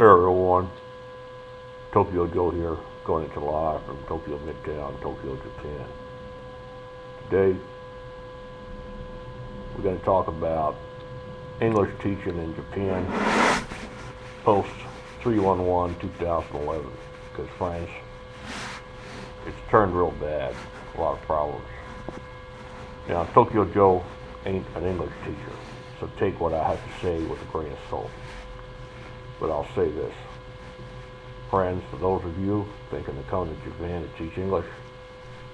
Area 1, Tokyo Joe here, going into live from Tokyo Midtown, Tokyo, Japan. Today, we're going to talk about English teaching in Japan, post 3/11/2011, because friends, it's turned real bad, a lot of problems. Now, Tokyo Joe ain't an English teacher, so take what I have to say with a grain of salt. But I'll say this. Friends, for those of you thinking of coming to Japan to teach English,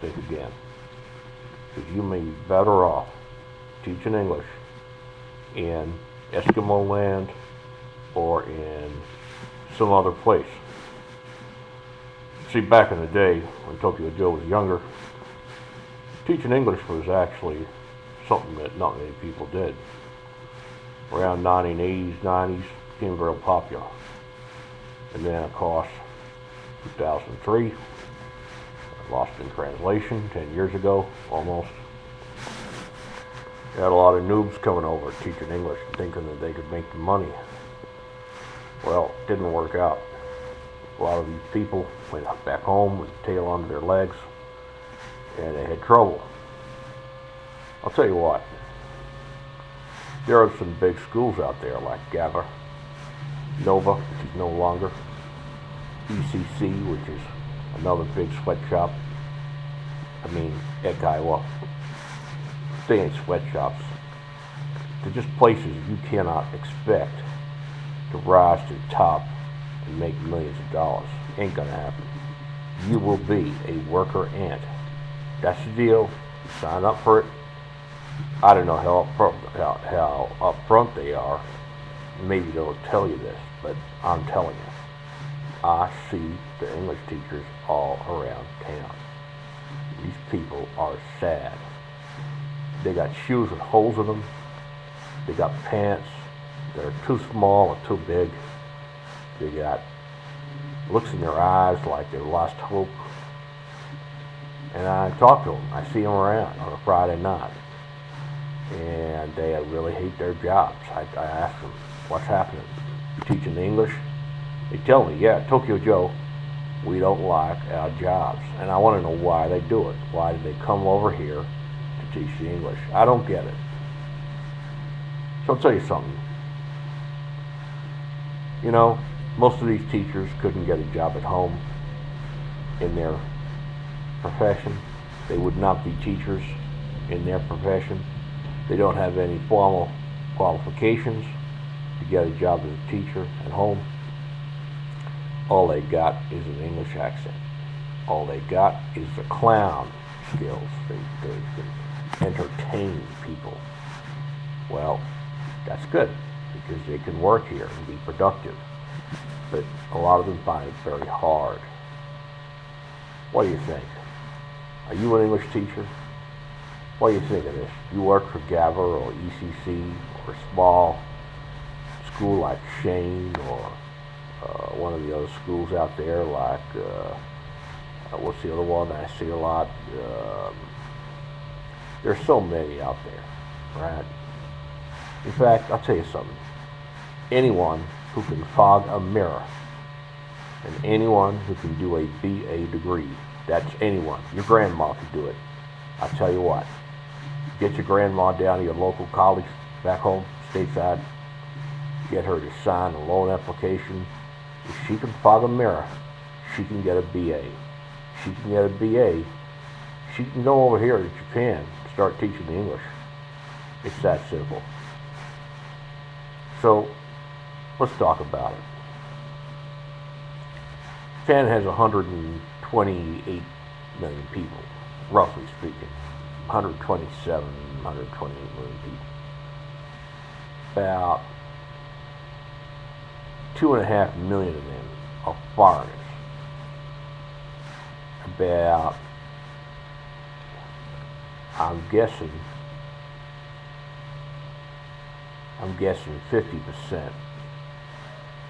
think again. Because you may be better off teaching English in Eskimo land or in some other place. See, back in the day, when Tokyo Joe was younger, teaching English was actually something that not many people did. Around 1980s, 90s, became very popular. And then, of course, 2003, lost in translation 10 years ago, almost. You had a lot of noobs coming over teaching English, thinking that they could make the money. Well, it didn't work out. A lot of these people went back home with the tail under their legs, and they had trouble. I'll tell you what, there are some big schools out there like GABA, Nova, which is no longer, ECC, which is another big sweatshop. Ekiwa. They ain't sweatshops. They're just places you cannot expect to rise to the top and make millions of dollars. Ain't gonna happen. You will be a worker ant. That's the deal. You sign up for it. I don't know how upfront they are. Maybe they'll tell you this, but I'm telling you, I see the English teachers all around town. These people are sad. They got shoes with holes in them. They got pants that are too small or too big. They got looks in their eyes like they've lost hope. And I talk to them. I see them around on a Friday night. And they really hate their jobs. I ask them, what's happening? You teaching English? They tell me, yeah, Tokyo Joe, we don't like our jobs. And I want to know why they do it. Why did they come over here to teach the English? I don't get it. So I'll tell you something. You know, most of these teachers couldn't get a job at home in their profession. They would not be teachers in their profession. They don't have any formal qualifications to get a job as a teacher at home. All they got is an English accent. All they got is the clown skills. They can entertain people. Well, that's good because they can work here and be productive. But a lot of them find it very hard. What do you think? Are you an English teacher? What do you think of this? You work for GABA or ECC or a small school like Shane or one of the other schools out there like, what's the other one that I see a lot? There's so many out there, right? In fact, I'll tell you something. Anyone who can fog a mirror and anyone who can do a BA degree, that's anyone. Your grandma can do it. I tell you what, get your grandma down to your local college back home, stateside, get her to sign a loan application. If she can fog a mirror, she can get a BA. She can get a BA. She can go over here to Japan and start teaching the English. It's that simple. So, let's talk about it. Japan has 128 million people, roughly speaking. 127, 128 million people. About 2.5 million of them are foreigners. About, I'm guessing 50%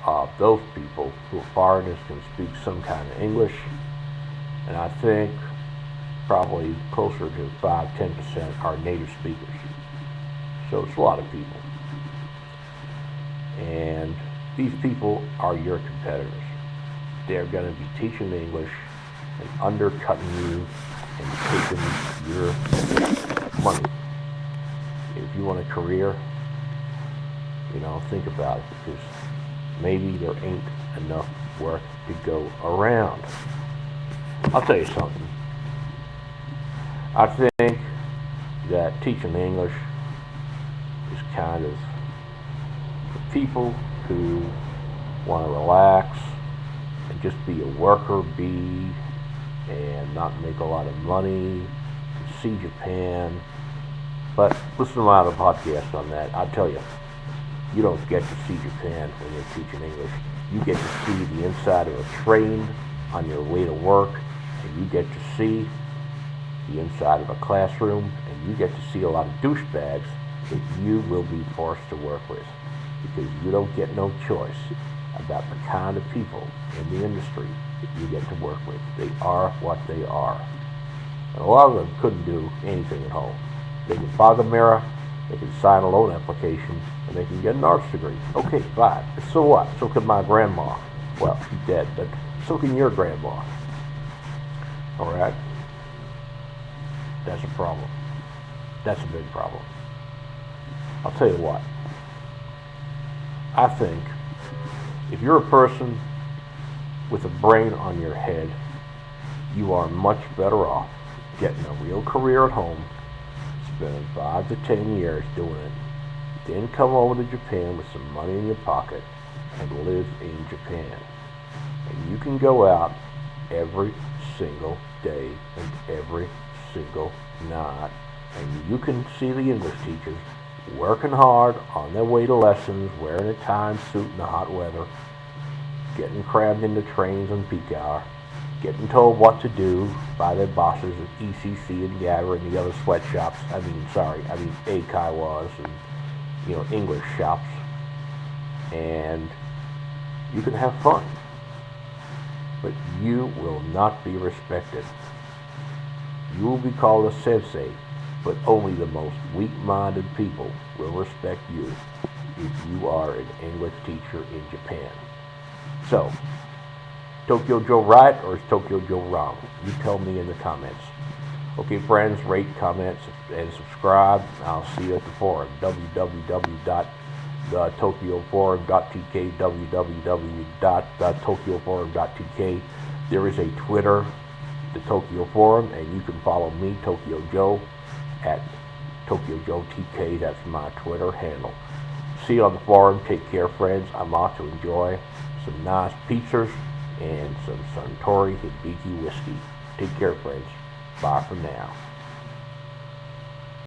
of those people who are foreigners can speak some kind of English, and I think probably closer to 5-10% are native speakers. So it's a lot of people. And These people are your competitors. They're going to be teaching English and undercutting you and taking your money. If you want a career, think about it, because maybe there ain't enough work to go around. I'll tell you something. I think that teaching English is kind of for people who want to relax and just be a worker bee and not make a lot of money, see Japan. But listen to my other podcast on that. I'll tell you, you don't get to see Japan when you're teaching English. You get to see the inside of a train on your way to work, and you get to see the inside of a classroom, and you get to see a lot of douchebags that you will be forced to work with, because you don't get no choice about the kind of people in the industry that you get to work with. They are what they are. And a lot of them couldn't do anything at home. They can fog a mirror, they can sign a loan application, and they can get an arts degree. Okay, fine. So what? So can my grandma. Well, she's dead, but so can your grandma. All right? That's a problem. That's a big problem. I'll tell you what. I think if you're a person with a brain on your head, you are much better off getting a real career at home, spending 5 to 10 years doing it, then come over to Japan with some money in your pocket and live in Japan. And you can go out every single day and every single night, and you can see the English teachers working hard on their way to lessons, wearing a time suit in the hot weather, getting crammed into trains on peak hour, getting told what to do by their bosses at ECC and Gabber and the other sweatshops. Eikaiwas and English shops, and you can have fun, but you will not be respected. You will be called a sensei, but only the most weak-minded people will respect you if you are an English teacher in Japan. So, Tokyo Joe right or is Tokyo Joe wrong? You tell me in the comments. Okay, friends, rate, comment, and subscribe. I'll see you at the forum, www.tokyoforum.tk, www.tokyoforum.tk. There is a Twitter, the Tokyo Forum, and you can follow me, Tokyo Joe, at Tokyo Joe TK. That's my Twitter handle. See you on the forum. Take care, friends. I'm off to enjoy some nice pizzas and some Suntory Hibiki whiskey. Take care, friends. Bye for now.